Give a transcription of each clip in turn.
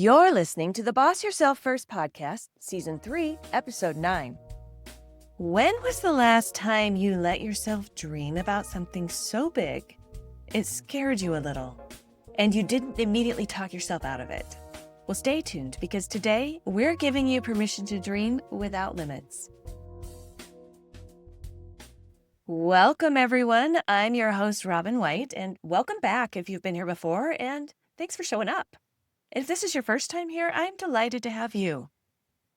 You're listening to the Boss Yourself First podcast, Season 3, Episode 9. When was the last time you let yourself dream about something so big it scared you a little, and you didn't immediately talk yourself out of it? Well, stay tuned, because today we're giving you permission to dream without limits. Welcome, everyone. I'm your host, Robyn White, and welcome back if you've been here before, and thanks for showing up. If this is your first time here, I'm delighted to have you.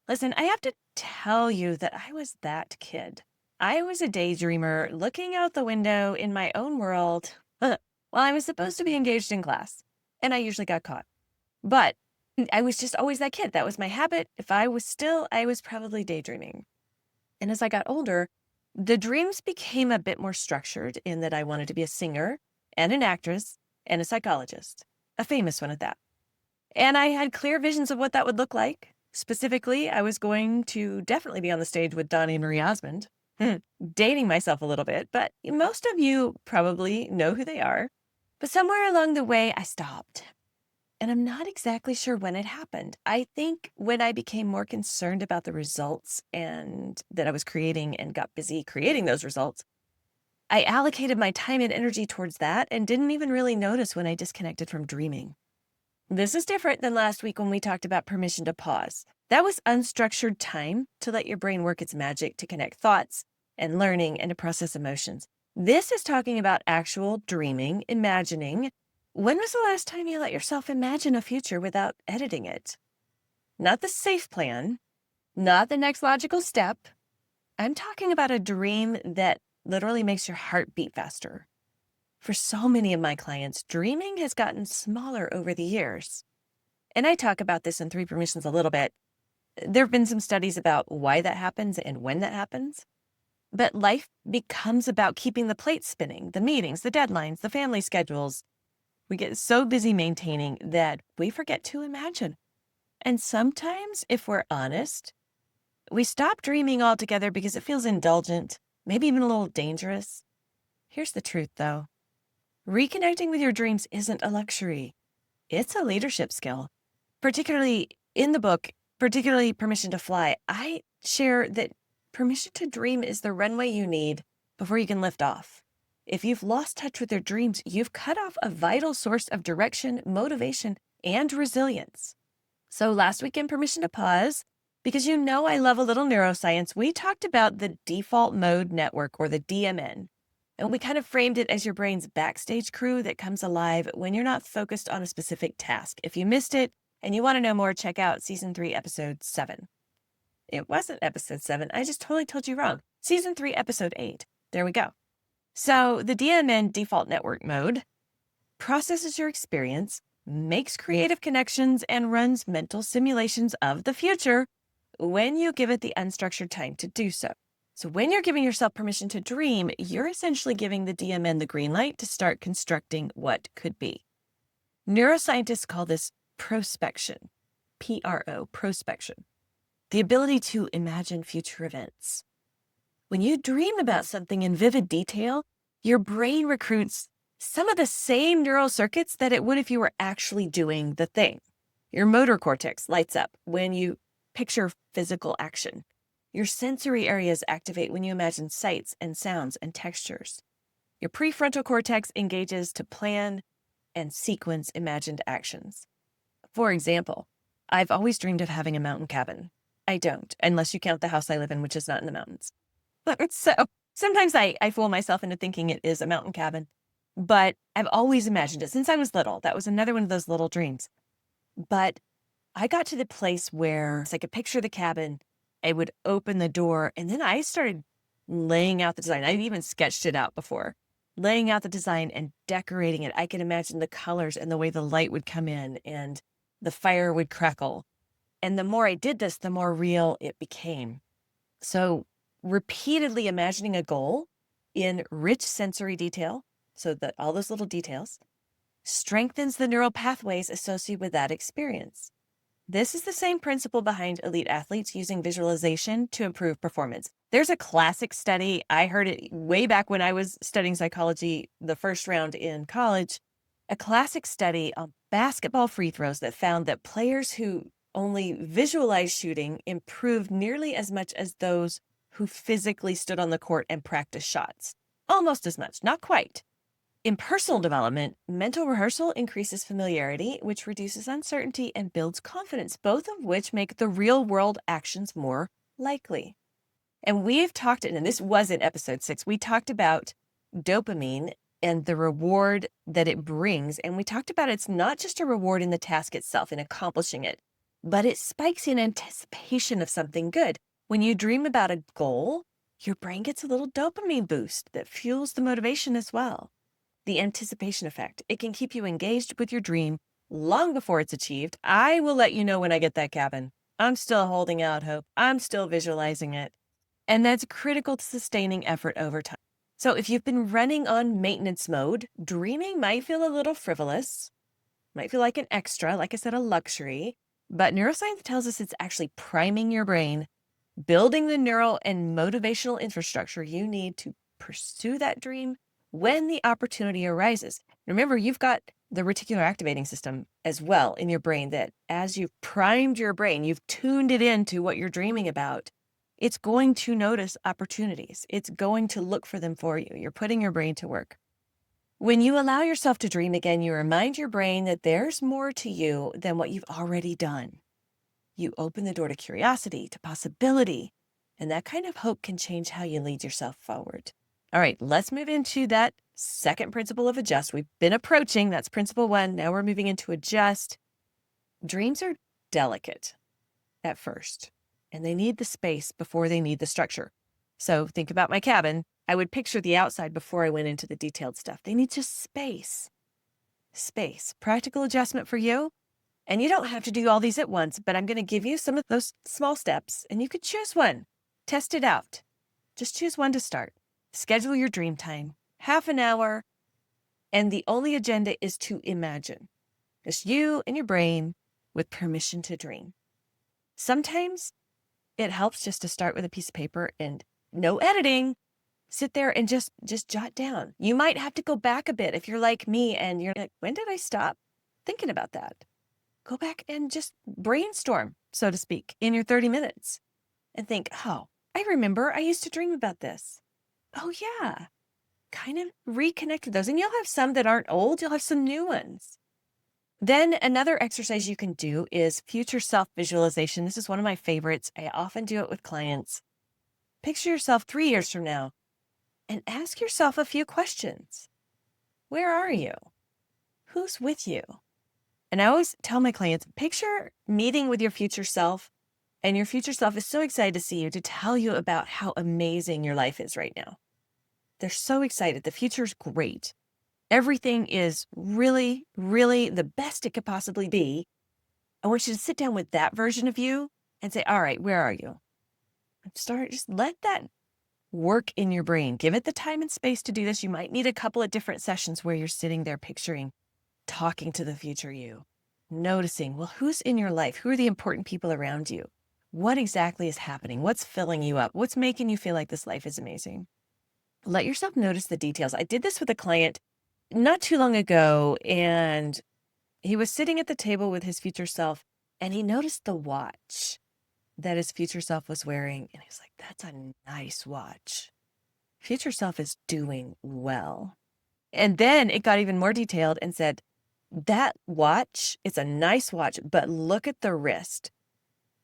Listen, I have to tell you that I was that kid. I was a daydreamer looking out the window in my own world while I was supposed to be engaged in class, and I usually got caught. But I was just always that kid. That was my habit. If I was still, I was probably daydreaming. And as I got older, the dreams became a bit more structured in that I wanted to be a singer and an actress and a psychologist, a famous one at that. And I had clear visions of what that would look like. Specifically, I was going to definitely be on the stage with Donnie and Marie Osmond. Dating myself a little bit, but most of you probably know who they are. But somewhere along the way, I stopped. And I'm not exactly sure when it happened. I think when I became more concerned about the results and that I was creating and got busy creating those results, I allocated my time and energy towards that and didn't even really notice when I disconnected from dreaming. This is different than last week when we talked about permission to pause. That was unstructured time to let your brain work its magic to connect thoughts and learning and to process emotions. This is talking about actual dreaming, imagining. When was the last time you let yourself imagine a future without editing it? Not the safe plan, not the next logical step. I'm talking about a dream that literally makes your heart beat faster. For so many of my clients, dreaming has gotten smaller over the years. And I talk about this in 3 Permissions a little bit. There have been some studies about why that happens and when that happens. But life becomes about keeping the plate spinning, the meetings, the deadlines, the family schedules. We get so busy maintaining that we forget to imagine. And sometimes, if we're honest, we stop dreaming altogether because it feels indulgent, maybe even a little dangerous. Here's the truth, though. Reconnecting with your dreams isn't a luxury. It's a leadership skill. Particularly in the book, particularly Permission to Fly, I share that permission to dream is the runway you need before you can lift off. If you've lost touch with your dreams, you've cut off a vital source of direction, motivation, and resilience. So last week in Permission to Pause, because you know I love a little neuroscience, we talked about the default mode network, or the DMN. And we kind of framed it as your brain's backstage crew that comes alive when you're not focused on a specific task. If you missed it and you want to know more, check out Season 3, Episode 7. It wasn't Episode 7. I just totally told you wrong. Season 3, Episode 8. There we go. So the DMN, default network mode, processes your experience, makes creative connections, and runs mental simulations of the future when you give it the unstructured time to do so. So when you're giving yourself permission to dream, you're essentially giving the DMN the green light to start constructing what could be. Neuroscientists call this prospection, P-R-O, prospection, the ability to imagine future events. When you dream about something in vivid detail, your brain recruits some of the same neural circuits that it would if you were actually doing the thing. Your motor cortex lights up when you picture physical action. Your sensory areas activate when you imagine sights and sounds and textures. Your prefrontal cortex engages to plan and sequence imagined actions. For example, I've always dreamed of having a mountain cabin. I don't, unless you count the house I live in, which is not in the mountains. So sometimes I fool myself into thinking it is a mountain cabin, but I've always imagined it since I was little. That was another one of those little dreams. But I got to the place where I could picture the cabin. I would open the door, and then I started laying out the design. I'd even sketched it out before, laying out the design and decorating it. I could imagine the colors and the way the light would come in and the fire would crackle. And the more I did this, the more real it became. So repeatedly imagining a goal in rich sensory detail, so that all those little details, strengthens the neural pathways associated with that experience. This is the same principle behind elite athletes using visualization to improve performance. There's a classic study. I heard it way back when I was studying psychology, the first round in college, a classic study on basketball free throws that found that players who only visualized shooting improved nearly as much as those who physically stood on the court and practiced shots. Almost as much, not quite. In personal development, mental rehearsal increases familiarity, which reduces uncertainty and builds confidence, both of which make the real world actions more likely. And we've talked, and this was in episode 6, we talked about dopamine and the reward that it brings. And we talked about it's not just a reward in the task itself, in accomplishing it, but it spikes in anticipation of something good. When you dream about a goal, your brain gets a little dopamine boost that fuels the motivation as well. The anticipation effect, it can keep you engaged with your dream long before it's achieved. I will let you know when I get that cabin. I'm still holding out hope. I'm still visualizing it. And that's critical to sustaining effort over time. So if you've been running on maintenance mode, dreaming might feel a little frivolous, might feel like an extra, like I said, a luxury, but neuroscience tells us it's actually priming your brain, building the neural and motivational infrastructure you need to pursue that dream when the opportunity arises. Remember, you've got the reticular activating system as well in your brain that as you've primed your brain, you've tuned it into what you're dreaming about. It's going to notice opportunities. It's going to look for them for you. You're putting your brain to work. When you allow yourself to dream again, you remind your brain that there's more to you than what you've already done. You open the door to curiosity, to possibility, and that kind of hope can change how you lead yourself forward. All right, let's move into that second principle of adjust. We've been approaching, that's principle 1. Now we're moving into adjust. Dreams are delicate at first, and they need the space before they need the structure. So think about my cabin. I would picture the outside before I went into the detailed stuff. They need just space. Space. Practical adjustment for you. And you don't have to do all these at once, but I'm going to give you some of those small steps, and you could choose one. Test it out. Just choose one to start. Schedule your dream time, half an hour, and the only agenda is to imagine. Just you and your brain with permission to dream. Sometimes it helps just to start with a piece of paper and no editing. Sit there and just jot down. You might have to go back a bit if you're like me and you're like, when did I stop thinking about that? Go back and just brainstorm, so to speak, in your 30 minutes and think, oh, I remember I used to dream about this. Oh, yeah. Kind of reconnected those. And you'll have some that aren't old. You'll have some new ones. Then another exercise you can do is future self visualization. This is one of my favorites. I often do it with clients. Picture yourself 3 years from now and ask yourself a few questions. Where are you? Who's with you? And I always tell my clients, picture meeting with your future self, and your future self is so excited to see you, to tell you about how amazing your life is right now. They're so excited. The future's great. Everything is really, really the best it could possibly be. I want you to sit down with that version of you and say, all right, where are you? And just let that work in your brain. Give it the time and space to do this. You might need a couple of different sessions where you're sitting there picturing, talking to the future you, noticing, well, who's in your life? Who are the important people around you? What exactly is happening? What's filling you up? What's making you feel like this life is amazing? Let yourself notice the details. I did this with a client not too long ago, and he was sitting at the table with his future self, and he noticed the watch that his future self was wearing. And he's like, that's a nice watch. Future self is doing well. And then it got even more detailed and said, that watch, it's a nice watch, but look at the wrist.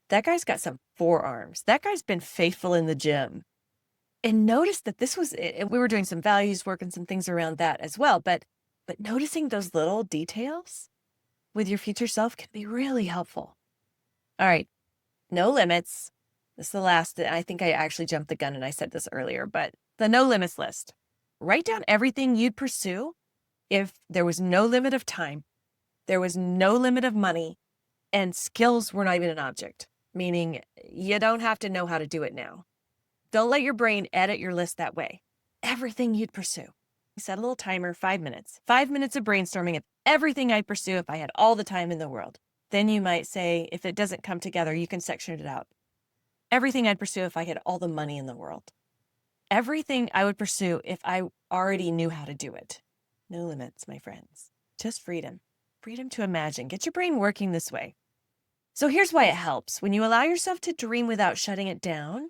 That guy's got some forearms. That guy's been faithful in the gym. And notice that we were doing some values work and some things around that as well. But noticing those little details with your future self can be really helpful. All right. No limits. This is the last. I think I actually jumped the gun and I said this earlier, but the no limits list. Write down everything you'd pursue if there was no limit of time, there was no limit of money, and skills were not even an object, meaning you don't have to know how to do it now. Don't let your brain edit your list that way. Everything you'd pursue. Set a little timer, 5 minutes. 5 minutes of brainstorming of everything I'd pursue if I had all the time in the world. Then you might say, if it doesn't come together, you can section it out. Everything I'd pursue if I had all the money in the world. Everything I would pursue if I already knew how to do it. No limits, my friends. Just freedom. freedom to imagine. Get your brain working this way. So here's why it helps. When you allow yourself to dream without shutting it down,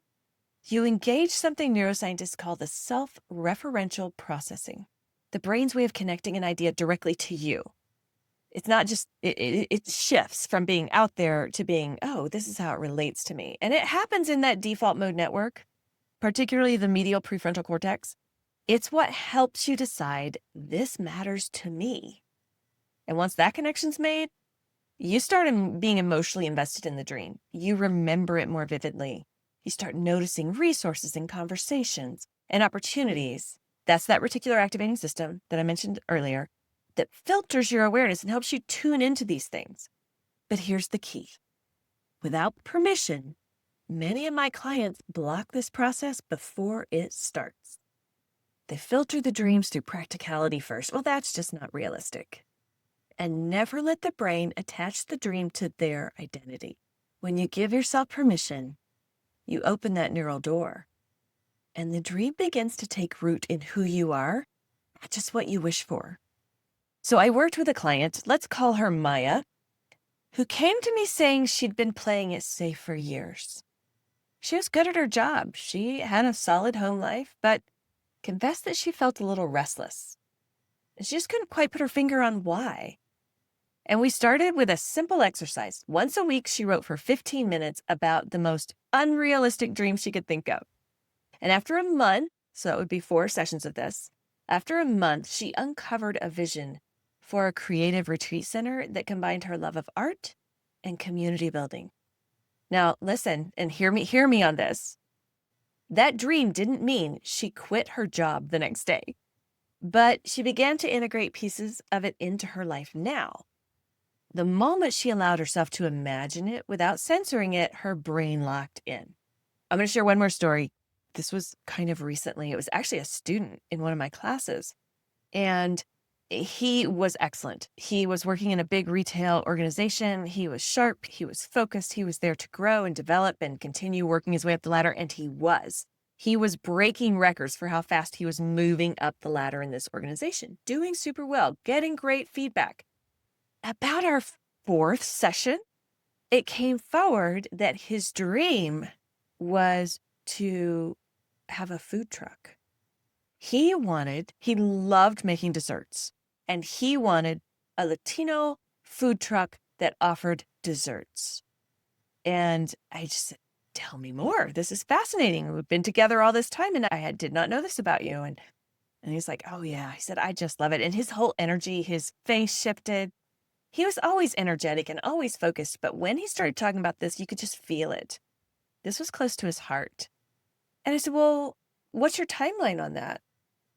you engage something neuroscientists call the self-referential processing, the brain's way of connecting an idea directly to you. It's not just, it shifts from being out there to being, oh, this is how it relates to me. And it happens in that default mode network, particularly the medial prefrontal cortex. It's what helps you decide this matters to me. And once that connection's made, you start being emotionally invested in the dream. You remember it more vividly. You start noticing resources and conversations and opportunities. That's that reticular activating system that I mentioned earlier that filters your awareness and helps you tune into these things. But here's the key. Without permission, many of my clients block this process before it starts. They filter the dreams through practicality first. Well, that's just not realistic. And never let the brain attach the dream to their identity. When you give yourself permission, you open that neural door, and the dream begins to take root in who you are, not just what you wish for. So I worked with a client, let's call her Maya, who came to me saying she'd been playing it safe for years. She was good at her job. She had a solid home life, but confessed that she felt a little restless. She just couldn't quite put her finger on why. And we started with a simple exercise. Once a week, she wrote for 15 minutes about the most unrealistic dreams she could think of. And after a month, so it would be 4 sessions of this, after a month, she uncovered a vision for a creative retreat center that combined her love of art and community building. Now, listen and hear me on this. That dream didn't mean she quit her job the next day, but she began to integrate pieces of it into her life now. The moment she allowed herself to imagine it without censoring it, her brain locked in. I'm going to share one more story. This was kind of recently. It was actually a student in one of my classes, and he was excellent. He was working in a big retail organization. He was sharp. He was focused. He was there to grow and develop and continue working his way up the ladder, and he was. He was breaking records for how fast he was moving up the ladder in this organization, doing super well, getting great feedback. About our 4th session, it came forward that his dream was to have a food truck. He loved making desserts, and he wanted a Latino food truck that offered desserts. And I just said, tell me more. This is fascinating. We've been together all this time, and I did not know this about you. And he's like, oh yeah. He said, I just love it. And his whole energy, his face shifted. He was always energetic and always focused, but when he started talking about this, you could just feel it. This was close to his heart. And I said, well, what's your timeline on that?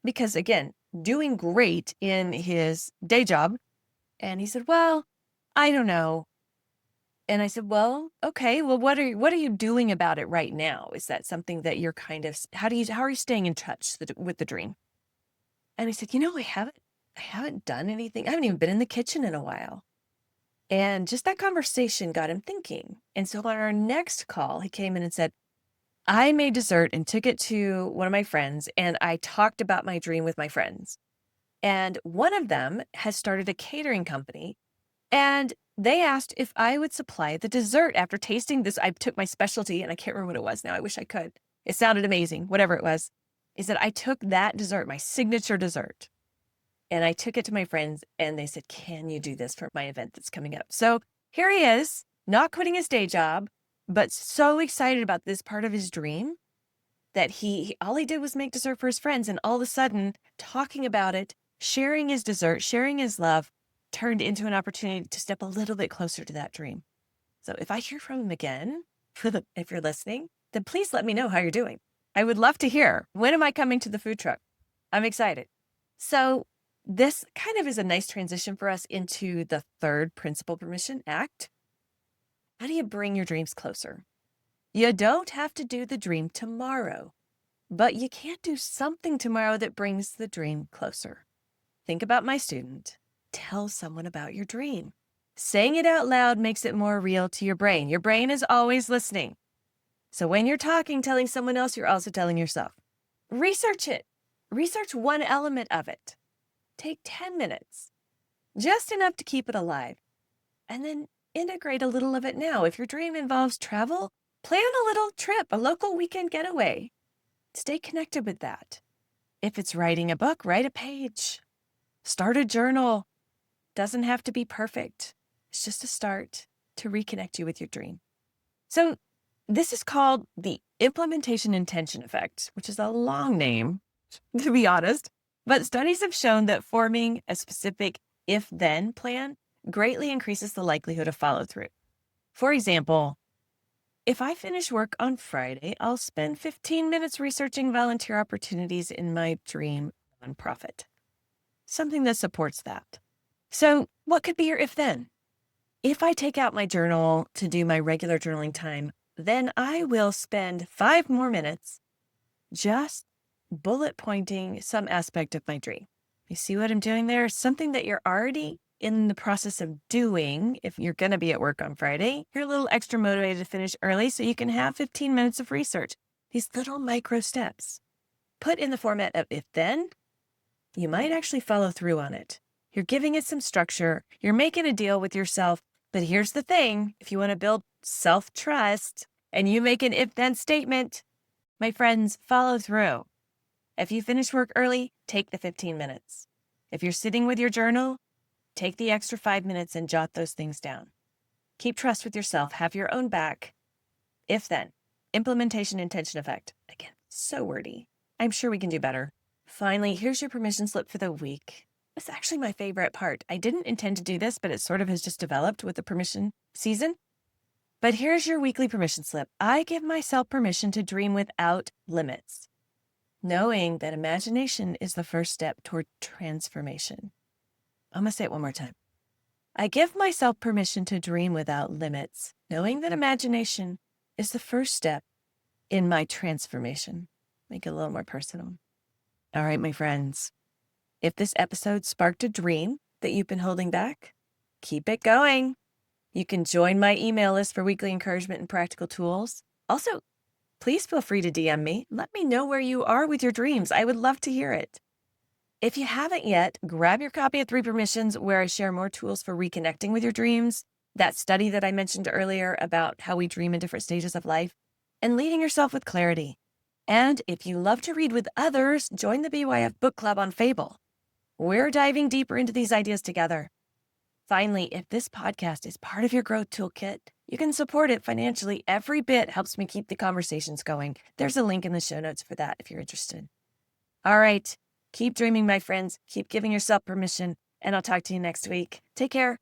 Because again, doing great in his day job. And he said, well, I don't know. And I said, well, okay, well, what are you doing about it right now? Is that something that you're kind of, how are you staying in touch with the dream? And he said, I haven't done anything. I haven't even been in the kitchen in a while. And just that conversation got him thinking. And so on our next call, he came in and said, I made dessert and took it to one of my friends, and I talked about my dream with my friends. And one of them has started a catering company, and they asked if I would supply the dessert after tasting this. I took my specialty, and I can't remember what it was now. I wish I could. It sounded amazing, whatever it was. He said, I took that dessert, my signature dessert, and I took it to my friends, and they said, can you do this for my event that's coming up? So here he is, not quitting his day job, but so excited about this part of his dream that all he did was make dessert for his friends. And all of a sudden, talking about it, sharing his dessert, sharing his love, turned into an opportunity to step a little bit closer to that dream. So if I hear from him again, if you're listening, then please let me know how you're doing. I would love to hear. When am I coming to the food truck? I'm excited. So this kind of is a nice transition for us into the 3rd principle permission act. How do you bring your dreams closer? You don't have to do the dream tomorrow, but you can't do something tomorrow that brings the dream closer. Think about my student. Tell someone about your dream. Saying it out loud makes it more real to your brain. Your brain is always listening. So when you're telling someone else, you're also telling yourself. Research it. Research one element of it. Take 10 minutes. just enough to keep it alive. And then integrate a little of it now. If your dream involves travel, plan a little trip, a local weekend getaway. Stay connected with that. If it's writing a book, write a page. Start a journal. Doesn't have to be perfect. It's just a start to reconnect you with your dream. So this is called the implementation intention effect, which is a long name, to be honest. But studies have shown that forming a specific if-then plan greatly increases the likelihood of follow-through. For example, if I finish work on Friday, I'll spend 15 minutes researching volunteer opportunities in my dream nonprofit. Something that supports that. So what could be your if-then? If I take out my journal to do my regular journaling time, then I will spend 5 more minutes just bullet pointing some aspect of my dream. You see what I'm doing there? Something that you're already in the process of doing. If you're going to be at work on Friday, you're a little extra motivated to finish early so you can have 15 minutes of research. These little micro steps put in the format of if then, you might actually follow through on it. You're giving it some structure. You're making a deal with yourself. But here's the thing. If you want to build self-trust and you make an if-then statement, my friends, follow through. If you finish work early, take the 15 minutes. If you're sitting with your journal, take the extra 5 minutes and jot those things down. Keep trust with yourself. Have your own back. If then, implementation intention effect. Again, so wordy. I'm sure we can do better. Finally, here's your permission slip for the week. It's actually my favorite part. I didn't intend to do this, but it sort of has just developed with the permission season. But here's your weekly permission slip. I give myself permission to dream without limits, knowing that imagination is the first step toward transformation. I'm going to say it one more time. I give myself permission to dream without limits, knowing that imagination is the first step in my transformation. Make it a little more personal. All right, my friends. If this episode sparked a dream that you've been holding back, keep it going. You can join my email list for weekly encouragement and practical tools. Also, please feel free to DM me. Let me know where you are with your dreams. I would love to hear it. If you haven't yet, grab your copy of 3 Permissions, where I share more tools for reconnecting with your dreams, that study that I mentioned earlier about how we dream in different stages of life, and leading yourself with clarity. And if you love to read with others, join the BYF Book Club on Fable. We're diving deeper into these ideas together. Finally, if this podcast is part of your growth toolkit, you can support it financially. Every bit helps me keep the conversations going. There's a link in the show notes for that if you're interested. All right. Keep dreaming, my friends. Keep giving yourself permission, and I'll talk to you next week. Take care.